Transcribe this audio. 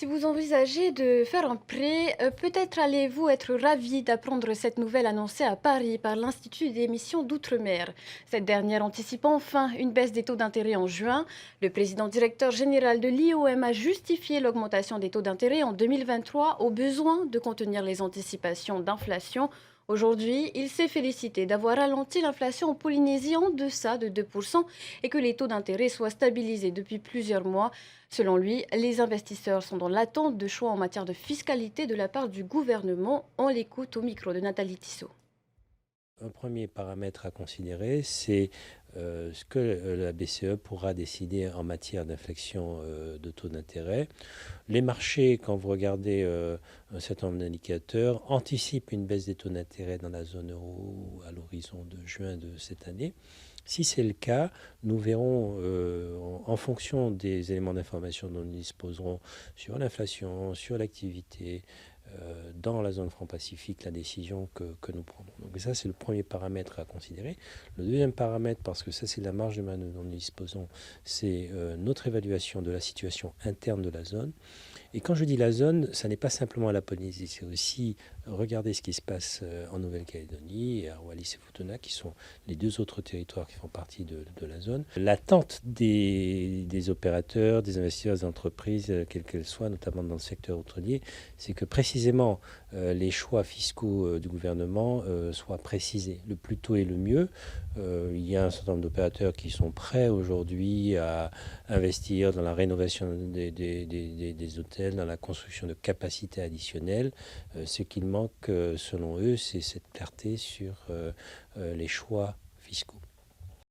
Si vous envisagez de faire un prêt, peut-être allez-vous être ravi d'apprendre cette nouvelle annoncée à Paris par l'Institut d'émission d'Outre-mer. Cette dernière anticipe enfin une baisse des taux d'intérêt en juin. Le président directeur général de l'IOM a justifié l'augmentation des taux d'intérêt en 2023 au besoin de contenir les anticipations d'inflation. Aujourd'hui, il s'est félicité d'avoir ralenti l'inflation en Polynésie en deçà de 2% et que les taux d'intérêt soient stabilisés depuis plusieurs mois. Selon lui, les investisseurs sont dans l'attente de choix en matière de fiscalité de la part du gouvernement. On l'écoute au micro de Nathalie Tissot. Un premier paramètre à considérer, c'est ce que la BCE pourra décider en matière d'inflexion de taux d'intérêt. Les marchés, quand vous regardez un certain nombre d'indicateurs, anticipent une baisse des taux d'intérêt dans la zone euro à l'horizon de juin de cette année. Si c'est le cas, nous verrons en fonction des éléments d'information dont nous disposerons sur l'inflation, sur l'activité, dans la zone franc-pacifique, la décision que nous prendrons. Donc ça, c'est le premier paramètre à considérer. Le deuxième paramètre, parce que ça, c'est la marge de manœuvre dont nous disposons, c'est notre évaluation de la situation interne de la zone. Et quand je dis la zone, ça n'est pas simplement la Polynésie, c'est aussi regarder ce qui se passe en Nouvelle-Calédonie et à Wallis-et-Futuna, qui sont les deux autres territoires qui font partie de la zone. L'attente des opérateurs, des investisseurs, des entreprises, quelles qu'elles soient, notamment dans le secteur hôtelier, c'est que précisément les choix fiscaux du gouvernement soient précisés. Le plus tôt est le mieux. Il y a un certain nombre d'opérateurs qui sont prêts aujourd'hui à investir dans la rénovation des hôtels, dans la construction de capacités additionnelles. Ce qu'il manque, selon eux, c'est cette clarté sur les choix fiscaux.